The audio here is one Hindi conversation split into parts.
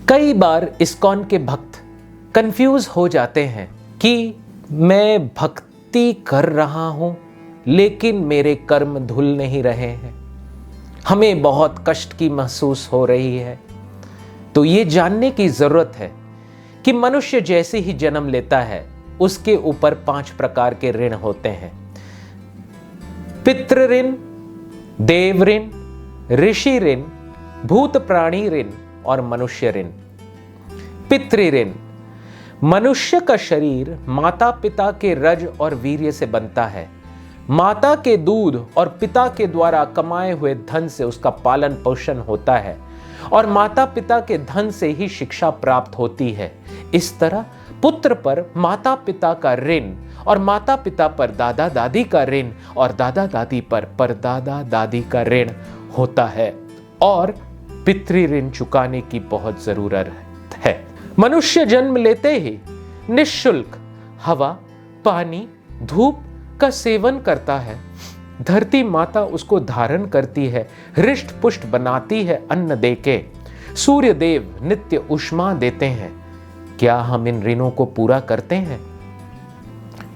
कई बार इस्कॉन के भक्त कंफ्यूज हो जाते हैं कि मैं भक्ति कर रहा हूं लेकिन मेरे कर्म धुल नहीं रहे हैं, हमें बहुत कष्ट की महसूस हो रही है। तो ये जानने की जरूरत है कि मनुष्य जैसे ही जन्म लेता है उसके ऊपर 5 प्रकार के ऋण होते हैं। पितृ ऋण, देव ऋण, ऋषि ऋण, भूत प्राणी ऋण और मनुष्य ऋण। पितृ ऋण, मनुष्य का शरीर माता पिता के रज और वीर्य से बनता है। माता के दूध और पिता के द्वारा कमाए हुए धन से उसका पालन पोषण होता है और माता पिता के धन से ही शिक्षा प्राप्त होती है। इस तरह पुत्र पर माता पिता का ऋण और माता पिता पर दादा दादी का ऋण और दादा दादी पर परदादा दादी का ऋण होता है और पितृ ऋण चुकाने की बहुत जरूरत है। मनुष्य जन्म लेते ही निःशुल्क हवा, पानी, धूप का सेवन करता है। धरती माता उसको धारण करती है, हृष्ट पुष्ट बनाती है अन्न देके। सूर्य देव नित्य ऊष्मा देते हैं। क्या हम इन ऋणों को पूरा करते हैं?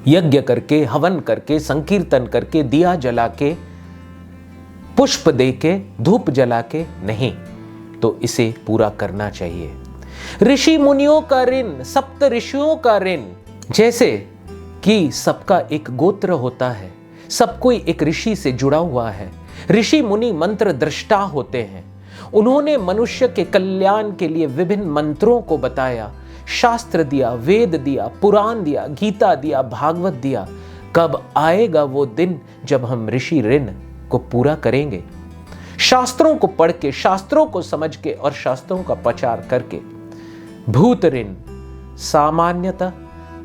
यज्ञ करके, हवन करके, संकीर्तन करके, दिया जला के, पुष्प दे के, धूप जला के नहीं, तो इसे पूरा करना चाहिए। ऋषि मुनियों का ऋण, सप्त ऋषियों का ऋण, जैसे कि सबका एक गोत्र होता है, सब कोई एक ऋषि से जुड़ा हुआ है। ऋषि मुनि मंत्र दृष्टा होते हैं। उन्होंने मनुष्य के कल्याण के लिए विभिन्न मंत्रों को बताया, शास्त्र दिया, वेद दिया, पुराण दिया, गीता दिया, भागवत दिया। कब आएगा वो दिन जब हम ऋषि ऋण को पूरा करेंगे? शास्त्रों को पढ़ के, शास्त्रों को समझ के और शास्त्रों का प्रचार करके। भूत ऋण, सामान्यतः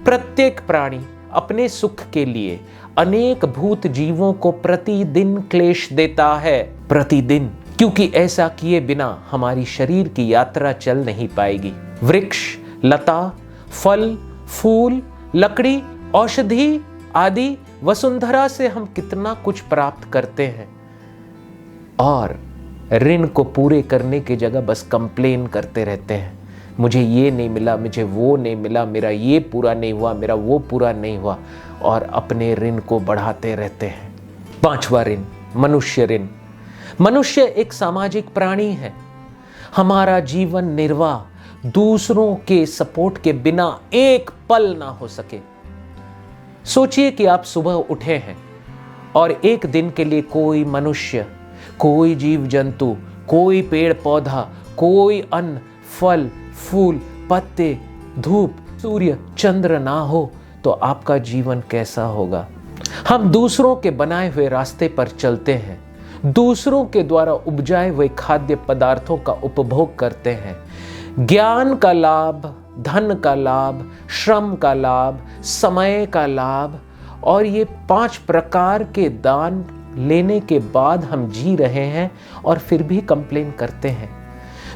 प्रत्येक प्राणी अपने सुख के लिए अनेक भूत जीवों को प्रतिदिन क्लेश देता है, प्रतिदिन, क्योंकि ऐसा किए बिना हमारी शरीर की यात्रा चल नहीं पाएगी। वृक्ष, लता, फल, फूल, लकड़ी, औषधि आदि वसुंधरा से हम कितना कुछ प्राप्त करते हैं और ऋण को पूरे करने की जगह बस कंप्लेन करते रहते हैं। मुझे ये नहीं मिला, मुझे वो नहीं मिला, मेरा ये पूरा नहीं हुआ, मेरा वो पूरा नहीं हुआ, और अपने ऋण को बढ़ाते रहते हैं। 5वां ऋण, मनुष्य ऋण। मनुष्य एक सामाजिक प्राणी है। हमारा जीवन निर्वाह दूसरों के सपोर्ट के बिना एक पल ना हो सके। सोचिए कि आप सुबह उठे हैं और एक दिन के लिए कोई मनुष्य, कोई जीव जंतु, कोई पेड़ पौधा, कोई अन्न, फल, फूल, पत्ते, धूप, सूर्य, चंद्र ना हो तो आपका जीवन कैसा होगा? हम दूसरों के बनाए हुए रास्ते पर चलते हैं, दूसरों के द्वारा उपजाए हुए खाद्य पदार्थों का उपभोग करते हैं। ज्ञान का लाभ, धन का लाभ, श्रम का लाभ, समय का लाभ, और ये 5 प्रकार के दान लेने के बाद हम जी रहे हैं और फिर भी कंप्लेन करते हैं।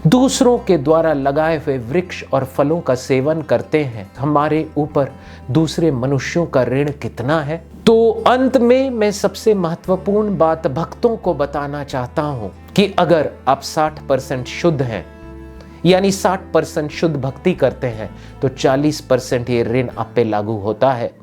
दूसरों के द्वारा लगाए हुए वृक्ष और फलों का सेवन करते हैं। हमारे ऊपर दूसरे मनुष्यों का ऋण कितना है? तो अंत में मैं सबसे महत्वपूर्ण बात भक्तों को बताना चाहता हूं कि अगर आप 60% शुद्ध हैं, यानी 60% शुद्ध भक्ति करते हैं, तो 40% ये ऋण आप पे लागू होता है।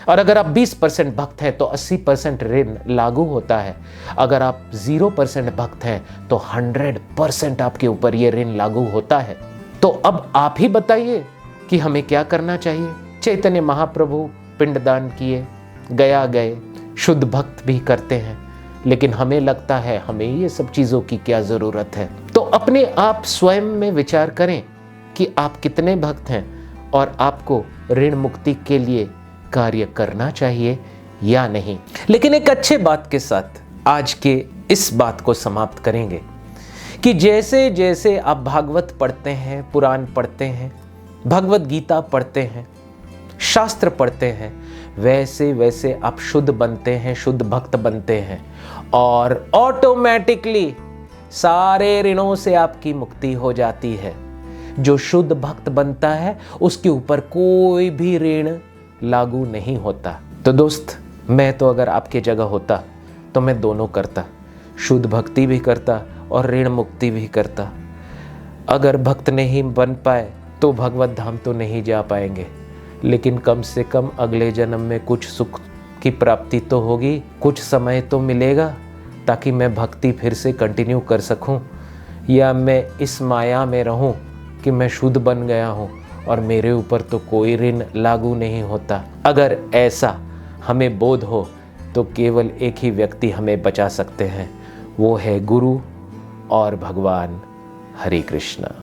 और अगर आप 20% भक्त हैं तो 80% ऋण लागू होता है। अगर आप 0% भक्त हैं तो 100% आपके ऊपर ये ऋण लागू होता है। तो अब आप ही बताइए कि हमें क्या करना चाहिए। चैतन्य महाप्रभु पिंडदान किए, गया गए, शुद्ध भक्त भी करते हैं, लेकिन हमें लगता है हमें ये सब चीज़ों की क्या ज़रूरत है। तो अपने आप स्वयं में विचार करें कि आप कितने भक्त हैं और आपको ऋण मुक्ति के लिए कार्य करना चाहिए या नहीं। लेकिन एक अच्छे बात के साथ आज के इस बात को समाप्त करेंगे कि जैसे जैसे आप भागवत पढ़ते हैं, पुराण पढ़ते हैं, भगवत गीता पढ़ते हैं, शास्त्र पढ़ते हैं, वैसे वैसे आप शुद्ध बनते हैं, शुद्ध भक्त बनते हैं और ऑटोमेटिकली सारे ऋणों से आपकी मुक्ति हो जाती है। जो शुद्ध भक्त बनता है उसके ऊपर कोई भी ऋण लागू नहीं होता। तो दोस्त, मैं तो अगर आपके जगह होता तो मैं दोनों करता, शुद्ध भक्ति भी करता और ऋण मुक्ति भी करता। अगर भक्त नहीं बन पाए तो भगवत धाम तो नहीं जा पाएंगे, लेकिन कम से कम अगले जन्म में कुछ सुख की प्राप्ति तो होगी, कुछ समय तो मिलेगा, ताकि मैं भक्ति फिर से कंटिन्यू कर सकूं, या मैं इस माया में रहूं कि मैं शुद्ध बन गया हूं और मेरे ऊपर तो कोई ऋण लागू नहीं होता। अगर ऐसा हमें बोध हो तो केवल एक ही व्यक्ति हमें बचा सकते हैं, वो है गुरु और भगवान। हरे कृष्णा।